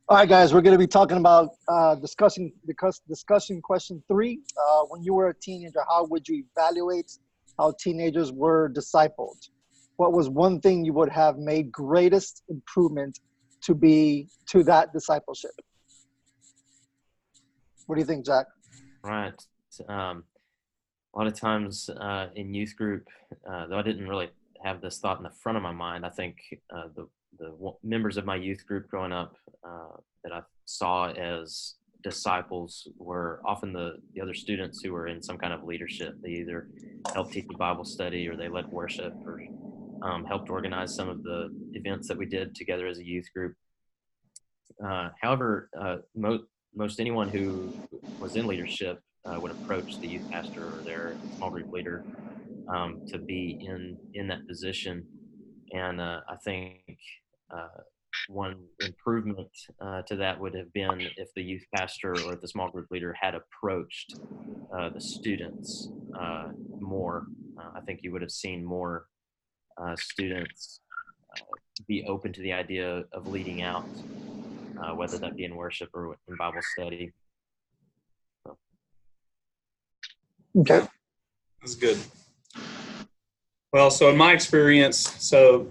All right, guys, we're going to be talking about discussing question three. When you were a teenager, how would you evaluate how teenagers were discipled? What was one thing you would have made greatest improvement to that discipleship? What do you think, Jack? Right. A lot of times in youth group, though I didn't really have this thought in the front of my mind, I think the members of my youth group growing up that I saw as disciples were often the other students who were in some kind of leadership. They either helped teach a Bible study, or they led worship, or helped organize some of the events that we did together as a youth group. However, most anyone who was in leadership would approach the youth pastor or their small group leader to be in that position. And I think one improvement to that would have been if the youth pastor or the small group leader had approached the students more. I think you would have seen more students be open to the idea of leading out, whether that be in worship or in Bible study. So. Okay. That's good. Well, so in my experience, I'm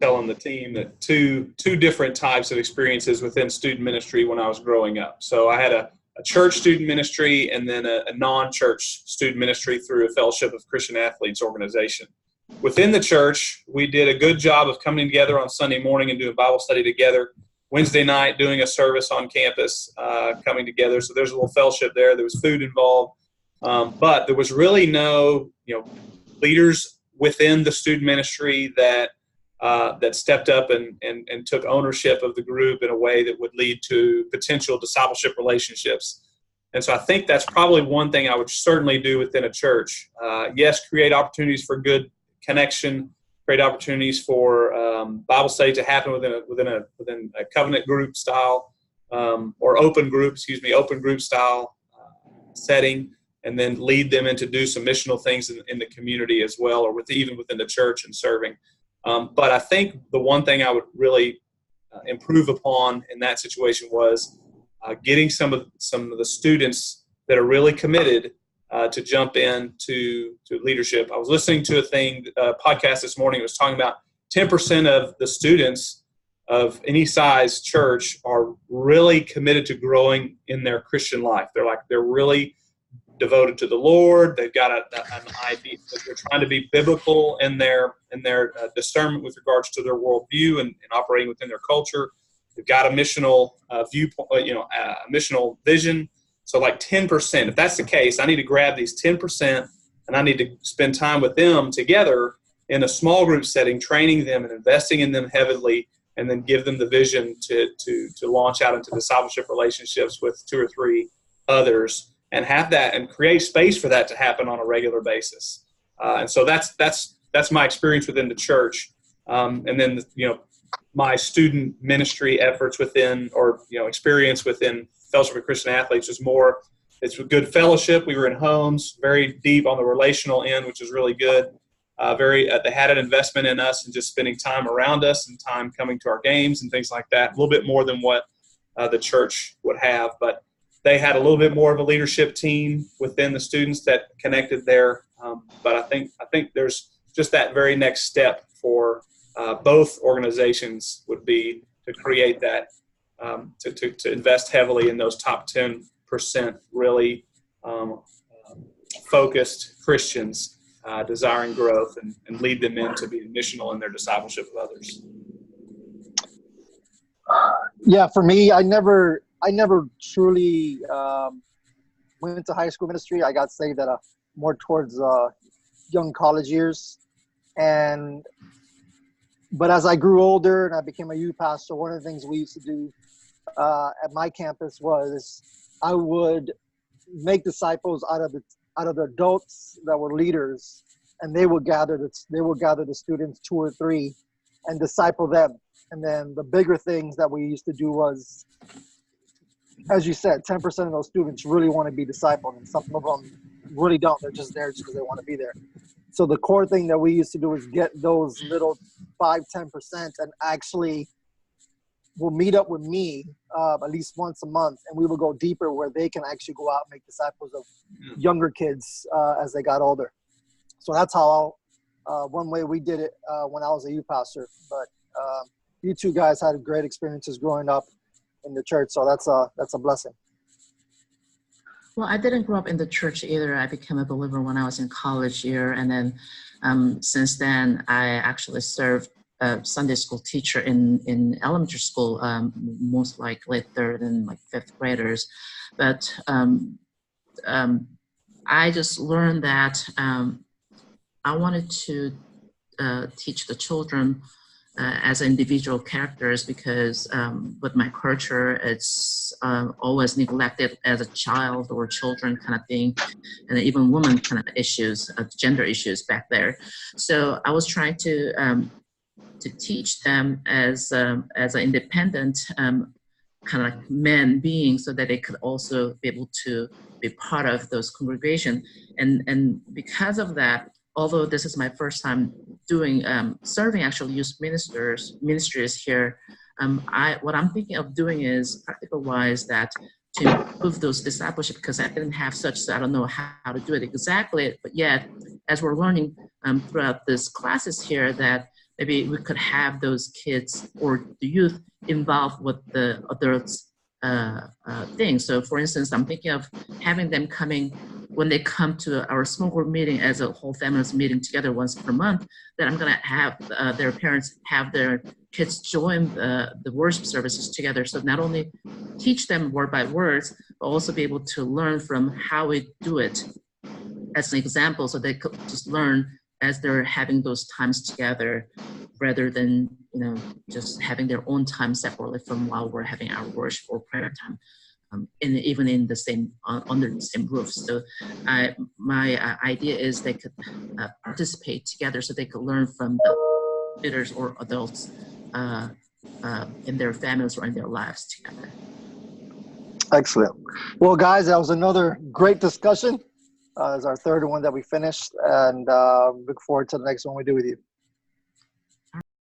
telling the team that two different types of experiences within student ministry when I was growing up. So I had a church student ministry and then a non-church student ministry through a Fellowship of Christian Athletes organization. Within the church, we did a good job of coming together on Sunday morning and doing Bible study together. Wednesday night, doing a service on campus, coming together. So there's a little fellowship there. There was food involved. But there was really no, leaders within the student ministry that stepped up and took ownership of the group in a way that would lead to potential discipleship relationships. And so I think that's probably one thing I would certainly do within a church. Yes, create opportunities for good connection, create opportunities for Bible study to happen within a covenant group style or open group style setting, and then lead them into do some missional things in the community as well, or even within the church and serving. But I think the one thing I would really improve upon in that situation was getting some of the students that are really committed to jump into leadership. I was listening to a podcast this morning. It was talking about 10% of the students of any size church are really committed to growing in their Christian life. They're really devoted to the Lord. They've got an idea that they're trying to be biblical in their discernment with regards to their worldview and operating within their culture. They've got a missional viewpoint, a missional vision. So like 10%, if that's the case, I need to grab these 10% and I need to spend time with them together in a small group setting, training them and investing in them heavily, and then give them the vision to launch out into discipleship relationships with 2 or 3 others, and have that and create space for that to happen on a regular basis. And so that's my experience within the church. And then, my student ministry efforts within, or, experience within Fellowship of Christian Athletes is more, it's a good fellowship. We were in homes, very deep on the relational end, which is really good. They had an investment in us and just spending time around us and time coming to our games and things like that, a little bit more than what the church would have. But they had a little bit more of a leadership team within the students that connected there. But I think there's just that very next step for both organizations would be to create that, to invest heavily in those top 10% really focused Christians desiring growth and lead them into being missional in their discipleship of others. Yeah, for me, I never truly went into high school ministry. I got saved at more towards young college years, but as I grew older and I became a youth pastor, one of the things we used to do at my campus was I would make disciples out of the adults that were leaders, and they would gather the students 2 or 3 and disciple them. And then the bigger things that we used to do was, as you said, 10% of those students really want to be discipled, and some of them really don't. They're just there just because they want to be there. So the core thing that we used to do is get those little 5-10% and actually will meet up with me at least once a month, and we will go deeper where they can actually go out and make disciples of younger kids as they got older. So that's how one way we did it when I was a youth pastor. But you two guys had great experiences growing up in the church, so that's a blessing. Well, I didn't grow up in the church either. I became a believer when I was in college year, and then since then I actually served Sunday school teacher in elementary school, most likely third and like fifth graders. But I just learned that I wanted to teach the children as individual characters, because with my culture, it's always neglected as a child or children kind of thing, and even women kind of issues, gender issues back there. So I was trying to teach them as an independent kind of like men being, so that they could also be able to be part of those congregations. And because of that, although this is my first time doing serving actual youth ministries here, what I'm thinking of doing is practical wise that to improve those discipleship, because I didn't have such, so I don't know how to do it exactly. But yet, as we're learning throughout these classes here, that maybe we could have those kids or the youth involved with the adults things. So for instance, I'm thinking of having them coming when they come to our small group meeting as a whole family's meeting together once per month, that I'm gonna have their parents have their kids join the worship services together. So not only teach them word by words, but also be able to learn from how we do it as an example, so they could just learn as they're having those times together, rather than just having their own time separately from while we're having our worship or prayer time, even in the same under the same roof. So my idea is they could participate together, so they could learn from the leaders or adults in their families or in their lives together. Excellent. Well, guys, that was another great discussion. It's our third one that we finished, and look forward to the next one we do with you.